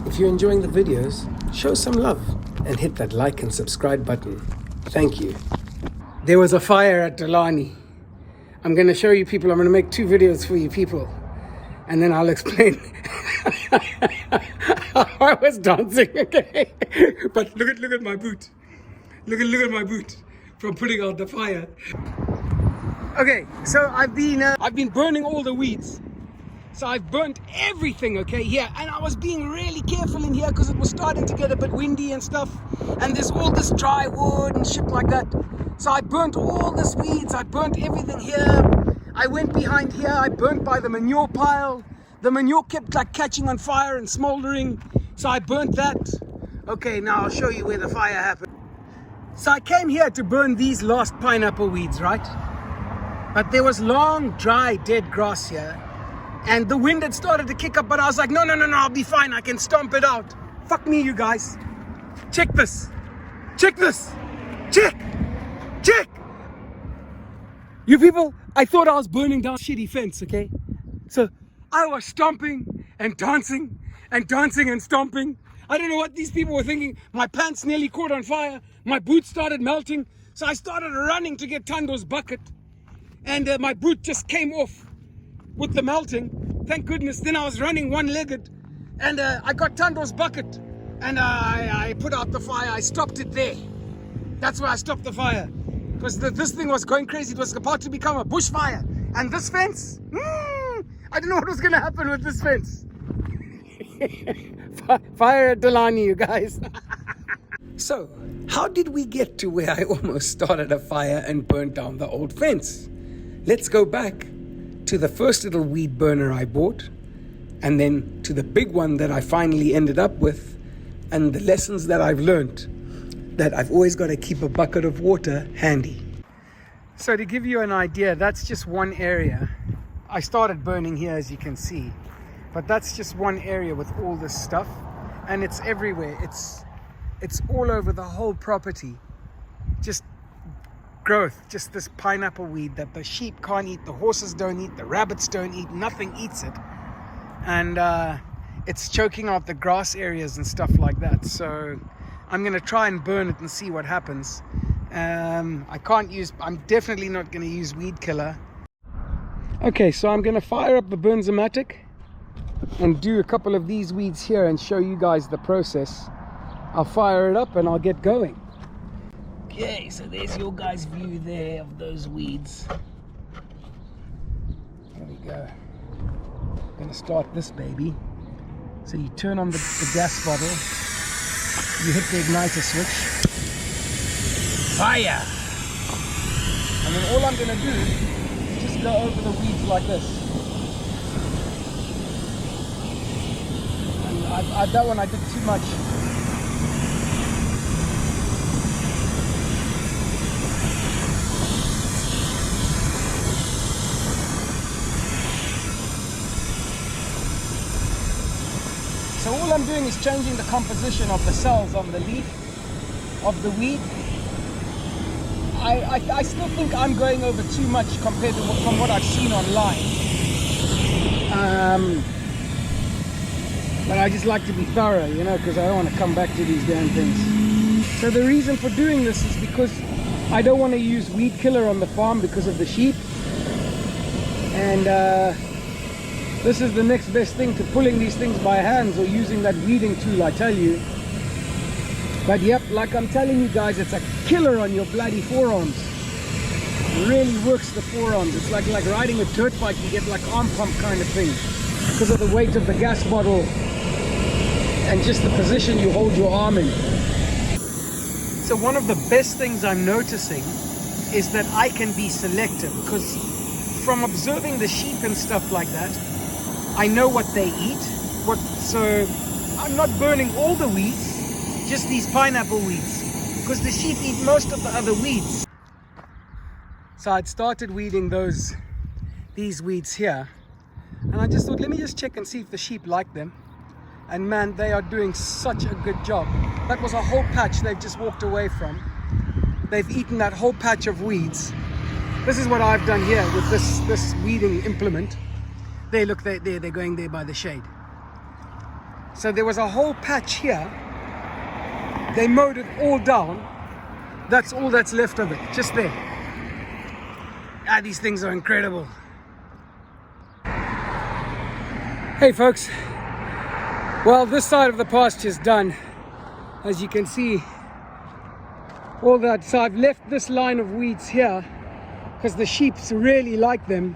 If you're enjoying the videos, show some love and hit that like and subscribe button. Thank you. There was a fire at Delani. I'm going to show you people. I'm going to make 2 videos for you people. And then I'll explain how I was dancing, okay? But look at my boot. Look at my boot from putting out the fire. Okay, so I've been burning all the weeds. So I've burnt everything, okay, here. And I was being really careful in here because it was starting to get a bit windy and stuff. And there's all this dry wood and shit like that. So I burnt all this weeds. I burnt everything here. I went behind here. I burnt by the manure pile. The manure kept like catching on fire and smoldering. So I burnt that. Okay, now I'll show you where the fire happened. So I came here to burn these last pineapple weeds, right? But there was long, dry, dead grass here. And the wind had started to kick up, but I was like, no, I'll be fine. I can stomp it out. Fuck me, you guys. Check this. Check this. Check. You people, I thought I was burning down a shitty fence, okay? So I was stomping and dancing and stomping. I don't know what these people were thinking. My pants nearly caught on fire. My boots started melting. So I started running to get Tando's bucket. And my boot just came off with the melting. Thank goodness. Then I was running one-legged. And I got Tando's bucket. And I put out the fire. I stopped it there. That's where I stopped the fire. Because this thing was going crazy. It was about to become a bushfire. And this fence, I don't know what was going to happen with this fence. Fire at Delani, you guys. So, how did we get to where I almost started a fire and burnt down the old fence? Let's go back to the first little weed burner I bought, and then to the big one that I finally ended up with, and the lessons that I've learned, that I've always got to keep a bucket of water handy. So to give you an idea, that's just one area. I started burning here, as you can see, but that's just one area with all this stuff, and it's everywhere. It's all over the whole property. Just growth, just this pineapple weed that the sheep can't eat, the horses don't eat, the rabbits don't eat, nothing eats it. And it's choking out the grass areas and stuff like that. So I'm going to try and burn it and see what happens. I'm definitely not going to use weed killer. Okay, so I'm going to fire up the Bernzomatic and do a couple of these weeds here and show you guys the process. I'll fire it up and I'll get going. Okay, so there's your guys' view there of those weeds. There we go. I'm going to start this baby. So you turn on the gas bottle. You hit the igniter switch. Fire! And then all I'm going to do is just go over the weeds like this. And that one I did too much. So all I'm doing is changing the composition of the cells on the leaf of the weed. I still think I'm going over too much compared to from what I've seen online. But I just like to be thorough, you know, because I don't want to come back to these damn things. So the reason for doing this is because I don't want to use weed killer on the farm because of the sheep. And this is the next best thing to pulling these things by hands or using that weeding tool, I tell you. But yep, like I'm telling you guys, it's a killer on your bloody forearms. It really works the forearms. It's like riding a dirt bike. You get like arm pump kind of thing because of the weight of the gas bottle and just the position you hold your arm in. So one of the best things I'm noticing is that I can be selective, because from observing the sheep and stuff like that, I know what they eat. So I'm not burning all the weeds, just these pineapple weeds, because the sheep eat most of the other weeds. So I'd started weeding these weeds here, and I just thought, let me just check and see if the sheep like them. And man, they are doing such a good job. That was a whole patch they've just walked away from. They've eaten that whole patch of weeds. This is what I've done here with this weeding implement. They're going there by the shade. So there was a whole patch here. They mowed it all down. That's all that's left of it, just there. Ah, these things are incredible. Hey folks, well, this side of the pasture is done. As you can see, all that, so I've left this line of weeds here because the sheep really like them.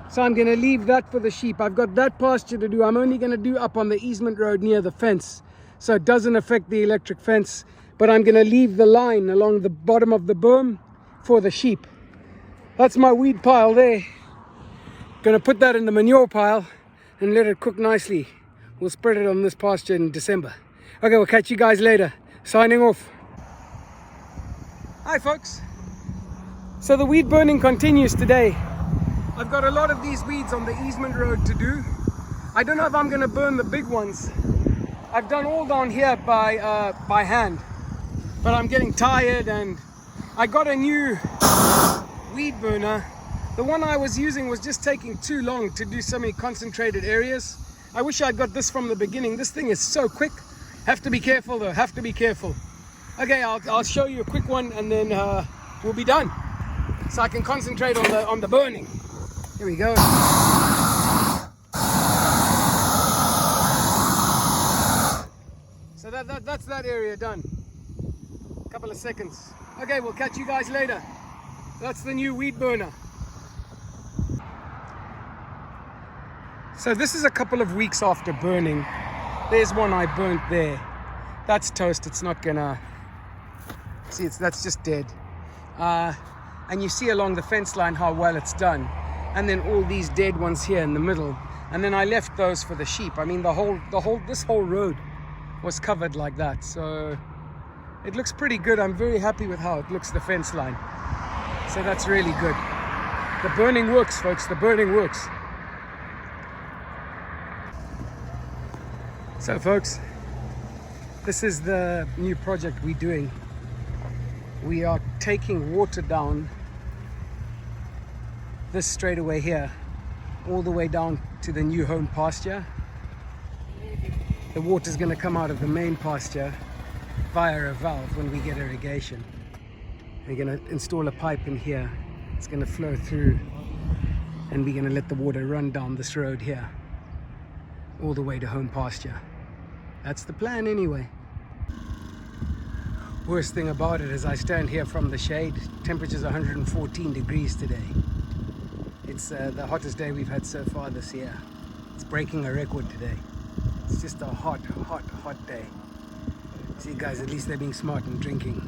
So I'm going to leave that for the sheep. I've got that pasture to do. I'm only going to do up on the easement road near the fence, so it doesn't affect the electric fence. But I'm going to leave the line along the bottom of the berm for the sheep. That's my weed pile there. Going to put that in the manure pile and let it cook nicely. We'll spread it on this pasture in December. Okay, we'll catch you guys later. Signing off. Hi folks. So the weed burning continues today. I've got a lot of these weeds on the easement road to do. I don't know if I'm going to burn the big ones. I've done all down here by hand, but I'm getting tired, and I got a new weed burner. The one I was using was just taking too long to do so many concentrated areas. I wish I'd got this from the beginning. This thing is so quick. Have to be careful though, have to be careful. Okay, I'll show you a quick one and then we'll be done. So I can concentrate on the burning. Here we go. So that's that area done. A couple of seconds. Okay, we'll catch you guys later. That's the new weed burner. So this is a couple of weeks after burning. There's one I burnt there. That's toast. It's not gonna see. That's just dead. And you see along the fence line how well it's done. And then all these dead ones here in the middle. And then I left those for the sheep. I mean, this whole road was covered like that. So it looks pretty good. I'm very happy with how it looks, the fence line. So that's really good. The burning works, folks. The burning works. So folks, this is the new project we're doing. We are taking water down this straightaway here, all the way down to the new home pasture. The water is going to come out of the main pasture via a valve when we get irrigation. We're going to install a pipe in here. It's going to flow through, and we're going to let the water run down this road here all the way to home pasture. That's the plan anyway. Worst thing about it is I stand here from the shade. Temperature's 114 degrees today. It's the hottest day we've had so far this year. It's breaking a record today. It's just a hot day. See guys, at least they're being smart and drinking.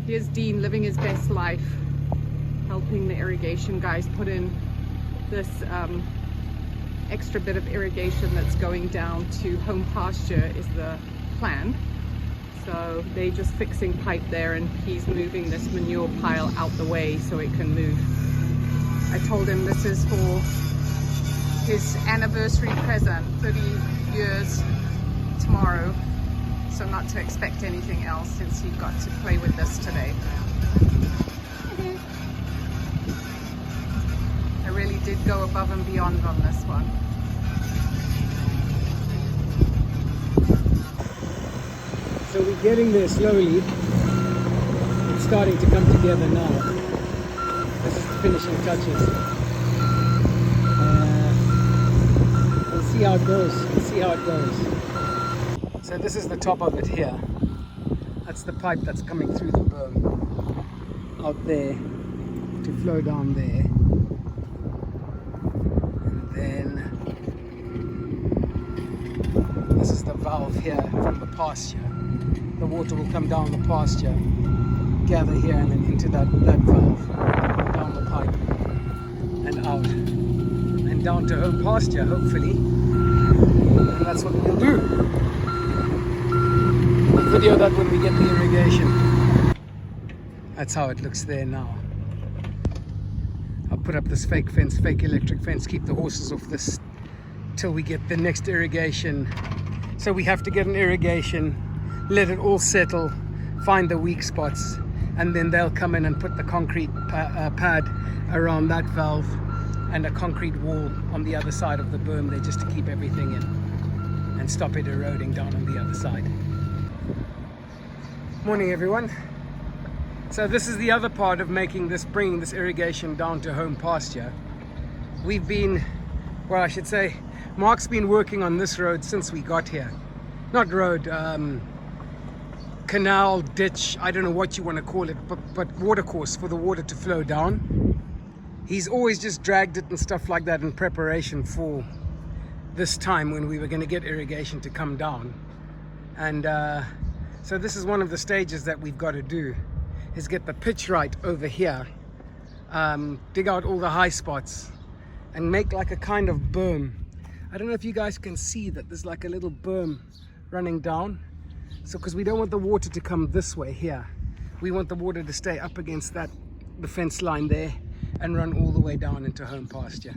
Here's Dean living his best life, helping the irrigation guys put in this extra bit of irrigation that's going down to home pasture is the plan. So they're just fixing pipe there, and he's moving this manure pile out the way so it can move. I told him this is for his anniversary present, 30 years tomorrow, so not to expect anything else since he got to play with this today. I really did go above and beyond on this one. So we're getting there slowly. It's starting to come together now. This is the finishing touches. We'll see how it goes. We'll see how it goes. So this is the top of it here. That's the pipe that's coming through the berm out there to flow down there. And then this is the valve here from the pasture. The water will come down the pasture, gather here, and then into that valve, down the pipe and out and down to home pasture, hopefully. And that's what we'll do. We'll video that when we get the irrigation. That's how it looks there now. I'll put up this fake fence, fake electric fence, keep the horses off this till we get the next irrigation. So we have to get an irrigation, let it all settle, find the weak spots, and then they'll come in and put the concrete pad around that valve and a concrete wall on the other side of the berm there just to keep everything in. and stop it eroding down on the other side. Morning everyone. So this is the other part of bringing this irrigation down to home pasture. We've been, well, I should say, Mark's been working on this road since we got here. Not road, canal, ditch, I don't know what you want to call it, but water course for the water to flow down. He's always just dragged it and stuff like that in preparation for this time when we were going to get irrigation to come down. And so this is one of the stages that we've got to do, is get the pitch right over here, dig out all the high spots and make like a kind of berm. I don't know if you guys can see that there's like a little berm running down. So because we don't want the water to come this way here, we want the water to stay up against the fence line there and run all the way down into home pasture.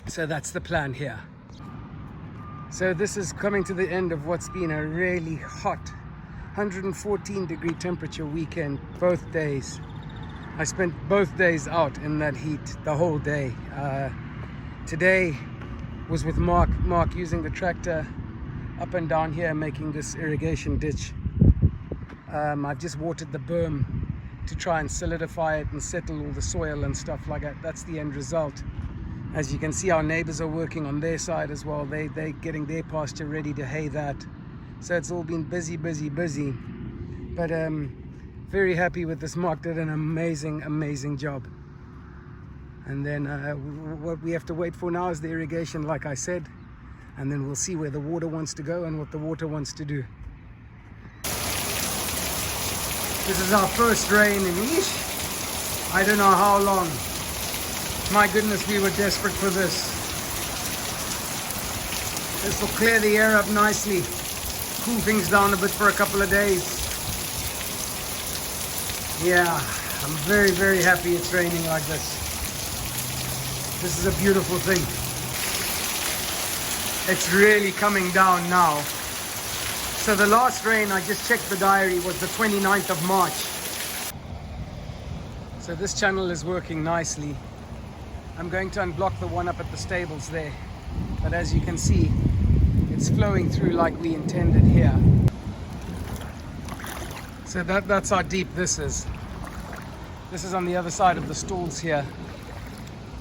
So that's the plan here. So this is coming to the end of what's been a really hot 114-degree temperature weekend, both days. I spent both days out in that heat, the whole day. Today was with Mark using the tractor up and down here making this irrigation ditch. I've just watered the berm to try and solidify it and settle all the soil and stuff like that. That's the end result. As you can see, our neighbors are working on their side as well. They're getting their pasture ready to hay that. So it's all been busy. But very happy with this. Mark did an amazing job. And then what we have to wait for now is the irrigation, like I said. And then we'll see where the water wants to go and what the water wants to do. This is our first rain in I don't know how long. My goodness, we were desperate for this. This will clear the air up nicely, cool things down a bit for a couple of days. Yeah, I'm very happy it's raining like this. This is a beautiful thing. It's really coming down now. So the last rain, I just checked the diary, was the 29th of March. So this channel is working nicely. I'm going to unblock the one up at the stables there. But as you can see, it's flowing through like we intended here. So that's how deep this is. This is on the other side of the stalls here.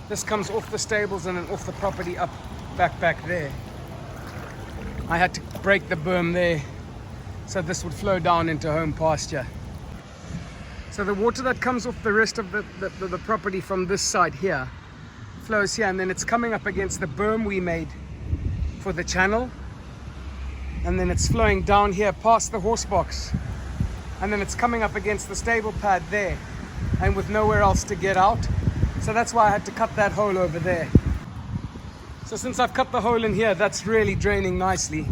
This comes off the stables and then off the property up back there. I had to break the berm there so this would flow down into home pasture. So the water that comes off the rest of the property from this side here flows here, and then it's coming up against the berm we made for the channel, and then it's flowing down here past the horse box, and then it's coming up against the stable pad there, and with nowhere else to get out. So that's why I had to cut that hole over there. So since I've cut the hole in here, that's really draining nicely.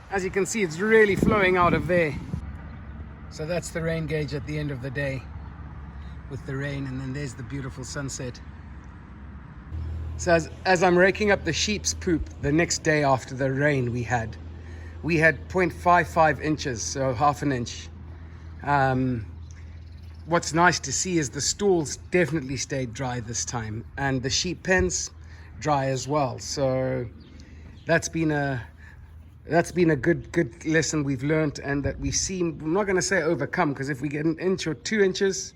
As you can see, it's really flowing out of there. So that's the rain gauge at the end of the day with the rain, and then there's the beautiful sunset. So as I'm raking up the sheep's poop the next day after the rain we had 0.55 inches, so half an inch. What's nice to see is the stalls definitely stayed dry this time, and the sheep pens dry as well. So that's been a good lesson we've learned, and that we seem, I'm not going to say overcome, because if we get an inch or 2 inches,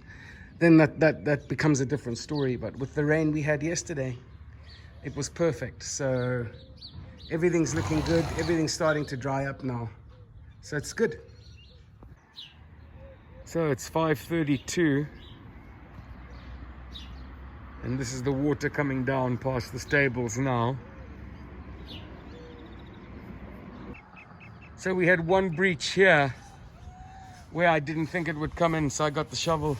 then that becomes a different story. But with the rain we had yesterday, it was perfect. So everything's looking good. Everything's starting to dry up now. So it's good. So it's 5:32. And this is the water coming down past the stables now. So we had one breach here where I didn't think it would come in. So I got the shovel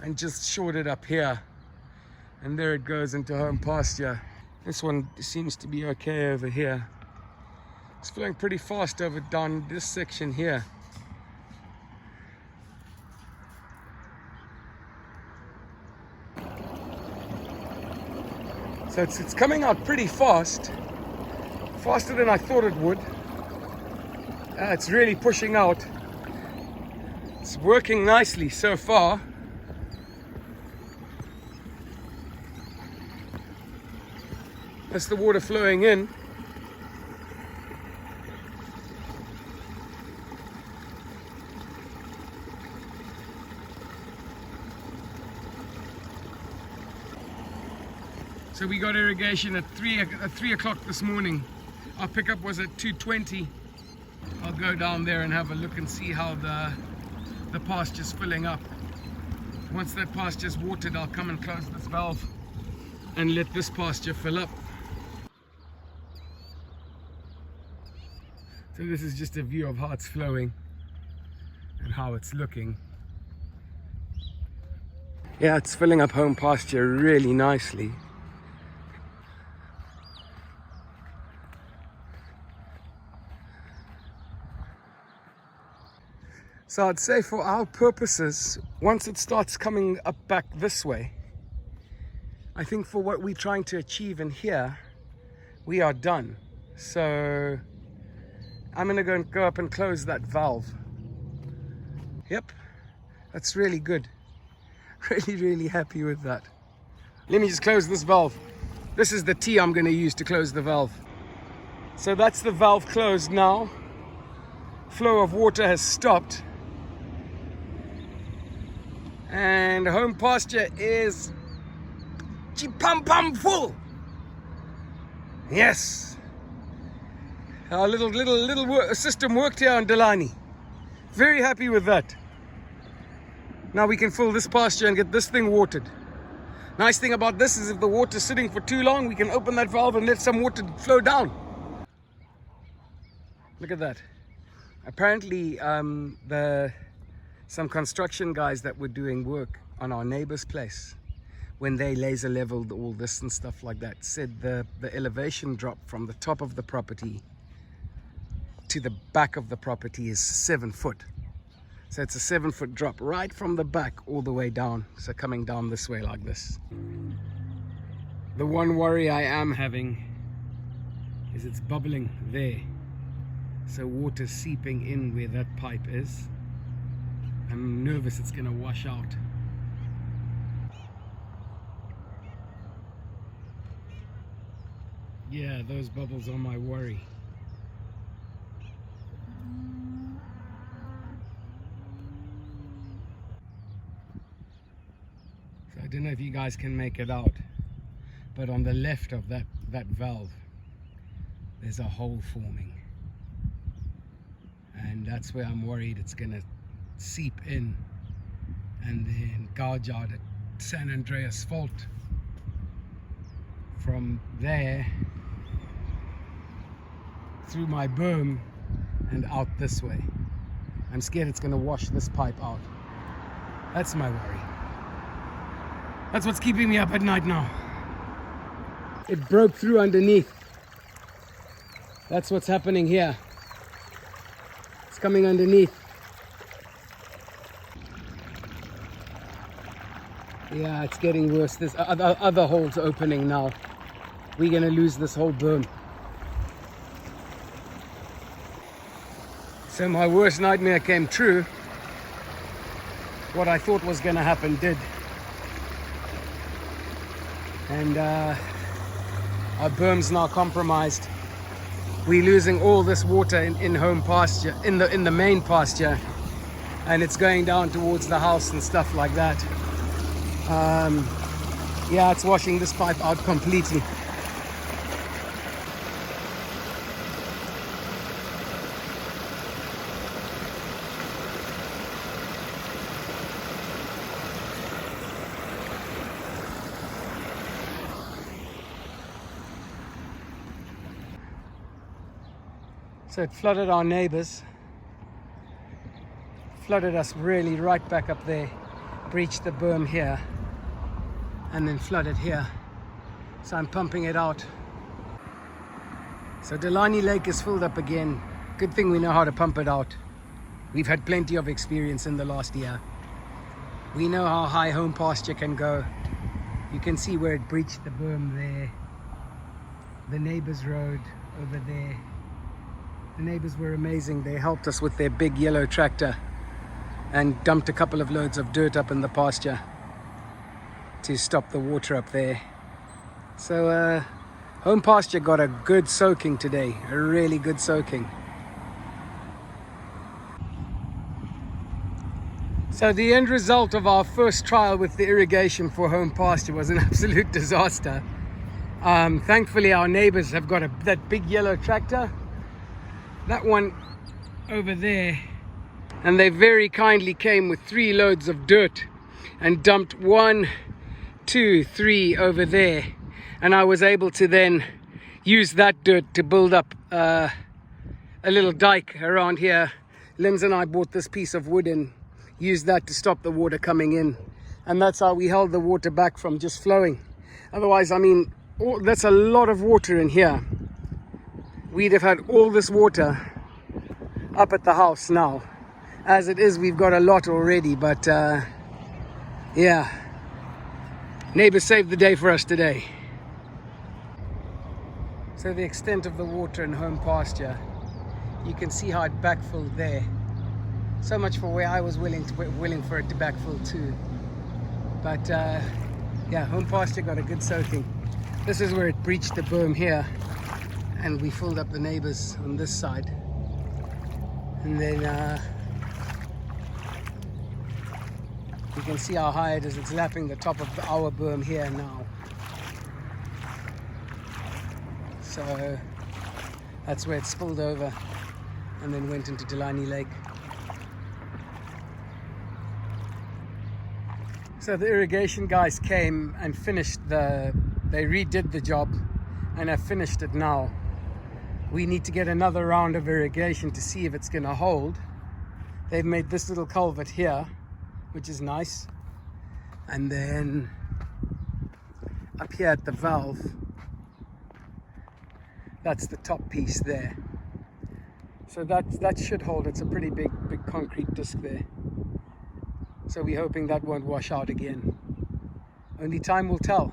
and just shored it up here. And there it goes into home pasture. This one seems to be okay over here. It's flowing pretty fast over down this section here. So it's coming out pretty fast. Faster than I thought it would. It's really pushing out. It's working nicely so far. That's the water flowing in. So we got irrigation at 3 o'clock this morning. Our pickup was at 2:20. I'll go down there and have a look and see how the pasture's filling up. Once that pasture's watered, I'll come and close this valve and let this pasture fill up. So this is just a view of how it's flowing and how it's looking. Yeah, it's filling up home pasture really nicely. So I'd say for our purposes, once it starts coming up back this way, I think for what we're trying to achieve in here, we are done. So I'm gonna go up and close that valve. Yep, that's really good. Really happy with that. Let me just close this valve. This is the T I'm gonna use to close the valve. So that's the valve closed now. Flow of water has stopped. And home pasture is chipam-pam full. Yes. Our little system worked here on Delani. Very happy with that. Now we can fill this pasture and get this thing watered. Nice thing about this is if the water's sitting for too long, we can open that valve and let some water flow down. Look at that. Apparently some construction guys that were doing work on our neighbor's place, when they laser leveled all this and stuff like that, said the elevation drop from the top of the property to the back of the property is 7 foot. So it's a 7 foot drop right from the back all the way down. So coming down this way like this. The one worry I am having is it's bubbling there. So water's seeping in where that pipe is. I'm nervous it's gonna wash out. Yeah, those bubbles are my worry. So I don't know if you guys can make it out, but on the left of that valve, there's a hole forming. And that's where I'm worried it's gonna seep in and then gouge out at San Andreas Fault. From there through my berm and out this way. I'm scared it's gonna wash this pipe out. That's my worry. That's what's keeping me up at night now. It broke through underneath. That's what's happening here. It's coming underneath. Yeah, it's getting worse. There's other holes opening now. We're gonna lose this whole berm. So my worst nightmare came true. What I thought was gonna happen did. And our berm's now compromised. We're losing all this water in home pasture, in the main pasture, and it's going down towards the house and stuff like that. Yeah, it's washing this pipe out completely. So it flooded our neighbors, flooded us really right back up there, breached the berm here, and then flooded here. So I'm pumping it out. So Delani Lake is filled up again. Good thing we know how to pump it out. We've had plenty of experience in the last year. We know how high home pasture can go. You can see where it breached the berm there. The neighbor's road over there. The neighbors were amazing. They helped us with their big yellow tractor and dumped a couple of loads of dirt up in the pasture to stop the water up there. So home pasture got a good soaking today, a really good soaking. So the end result of our first trial with the irrigation for home pasture was an absolute disaster. Thankfully our neighbors have got that big yellow tractor, that one over there, and they very kindly came with 3 loads of dirt and dumped 1, 2, 3 over there, and I was able to then use that dirt to build up a little dike around here. Linz and I bought this piece of wood and used that to stop the water coming in, and that's how we held the water back from just flowing. Otherwise, I mean, that's a lot of water in here. We'd have had all this water up at the house now. As it is, we've got a lot already, but yeah, neighbors saved the day for us today. So the extent of the water in home pasture, you can see how it backfilled there. So much for where I was willing for it to backfill too. But yeah, home pasture got a good soaking. This is where it breached the berm here, and we filled up the neighbors on this side. And then you can see how high it is. It's lapping the top of our berm here now. So that's where it spilled over and then went into Delani Lake. So the irrigation guys came and they redid the job and have finished it now. We need to get another round of irrigation to see if it's going to hold. They've made this little culvert here, which is nice. And then up here at the valve, that's the top piece there. So that should hold. It's a pretty big concrete disc there. So we're hoping that won't wash out again. Only time will tell.